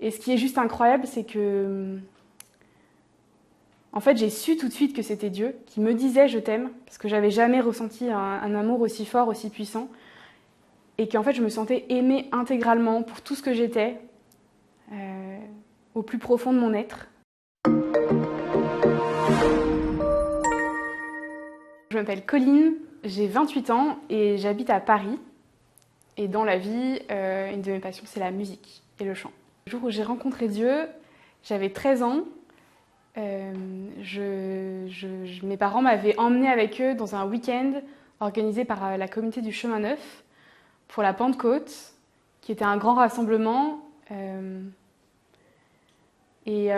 Et ce qui est juste incroyable, c'est que, en fait, j'ai su tout de suite que c'était Dieu qui me disait « je t'aime », parce que j'avais jamais ressenti un amour aussi fort, aussi puissant, et qu'en fait, je me sentais aimée intégralement pour tout ce que j'étais, au plus profond de mon être. Je m'appelle Colline, j'ai 28 ans et j'habite à Paris. Et dans la vie, une de mes passions, c'est la musique et le chant. Le jour où j'ai rencontré Dieu, j'avais 13 ans. Mes parents m'avaient emmenée avec eux dans un week-end organisé par la communauté du Chemin Neuf pour la Pentecôte, qui était un grand rassemblement. Et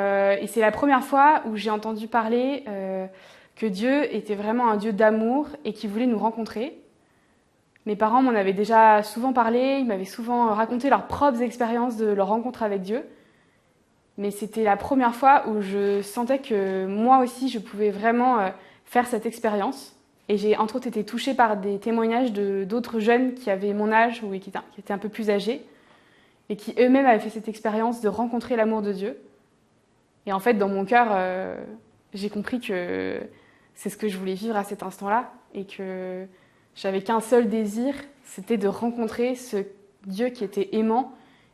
c'est la première fois où j'ai entendu parler que Dieu était vraiment un Dieu d'amour et qu'il voulait nous rencontrer. Mes parents m'en avaient déjà souvent parlé, ils m'avaient souvent raconté leurs propres expériences de leur rencontre avec Dieu. Mais c'était la première fois où je sentais que moi aussi, je pouvais vraiment faire cette expérience. Et j'ai entre autres été touchée par des témoignages d'autres jeunes qui avaient mon âge ou qui étaient un peu plus âgés et qui eux-mêmes avaient fait cette expérience de rencontrer l'amour de Dieu. Et en fait, dans mon cœur, j'ai compris que c'est ce que je voulais vivre à cet instant-là et que j'avais qu'un seul désir, c'était de rencontrer ce Dieu qui était aimant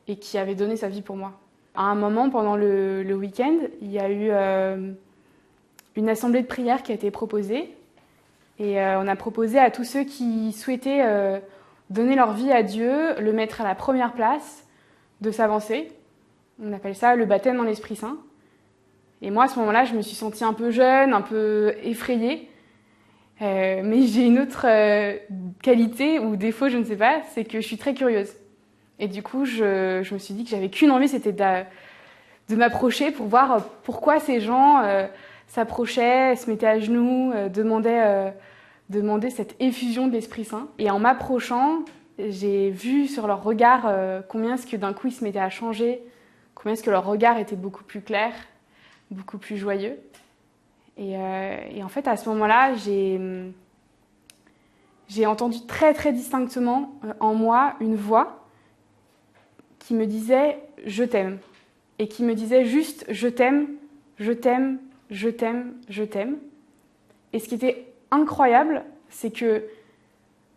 et qui avait donné sa vie pour moi. À un moment, pendant le week-end, il y a eu une assemblée de prière qui a été proposée. Et on a proposé à tous ceux qui souhaitaient donner leur vie à Dieu, le mettre à la première place, de s'avancer. On appelle ça le baptême dans l'Esprit Saint. Et moi, à ce moment-là, je me suis sentie un peu jeune, un peu effrayée. Mais j'ai une autre qualité ou défaut, je ne sais pas, c'est que je suis très curieuse. Et du coup, je me suis dit que j'avais qu'une envie, c'était de m'approcher pour voir pourquoi ces gens s'approchaient, se mettaient à genoux, demandaient cette effusion de l'Esprit Saint. Et en m'approchant, j'ai vu sur leur regard combien est-ce que d'un coup ils se mettaient à changer, combien est-ce que leur regard était beaucoup plus clair, beaucoup plus joyeux. Et en fait, à ce moment-là, j'ai entendu très très distinctement en moi une voix qui me disait « je t'aime » et qui me disait juste « je t'aime, je t'aime, je t'aime, je t'aime ». Et ce qui était incroyable, c'est que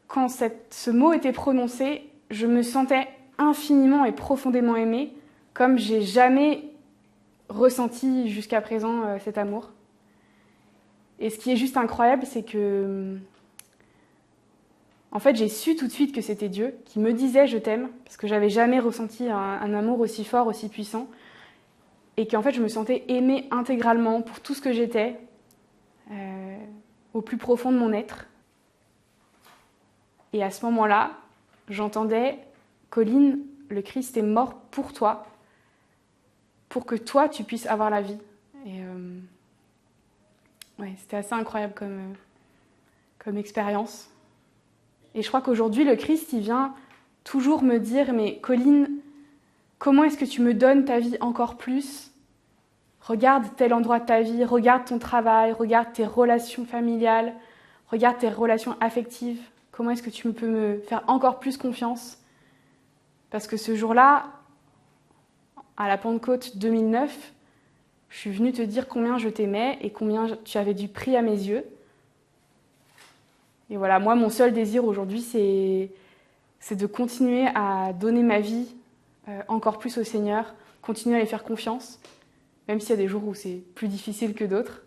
quand ce mot était prononcé, je me sentais infiniment et profondément aimée, comme j'ai jamais ressenti jusqu'à présent cet amour. Et ce qui est juste incroyable, c'est que, en fait, j'ai su tout de suite que c'était Dieu qui me disait « je t'aime », parce que j'avais jamais ressenti un amour aussi fort, aussi puissant, et qu'en fait, je me sentais aimée intégralement pour tout ce que j'étais, au plus profond de mon être. Et à ce moment-là, j'entendais « Colline, le Christ est mort pour toi, pour que toi, tu puisses avoir la vie ». Et ouais, c'était assez incroyable comme expérience. Et je crois qu'aujourd'hui, le Christ, il vient toujours me dire « Mais Colline, comment est-ce que tu me donnes ta vie encore plus ? Regarde tel endroit de ta vie, regarde ton travail, regarde tes relations familiales, regarde tes relations affectives. Comment est-ce que tu peux me faire encore plus confiance ? Parce que ce jour-là, à la Pentecôte 2009, je suis venue te dire combien je t'aimais et combien tu avais du prix à mes yeux. Et voilà, moi, mon seul désir aujourd'hui, c'est de continuer à donner ma vie encore plus au Seigneur, continuer à lui faire confiance, même s'il y a des jours où c'est plus difficile que d'autres.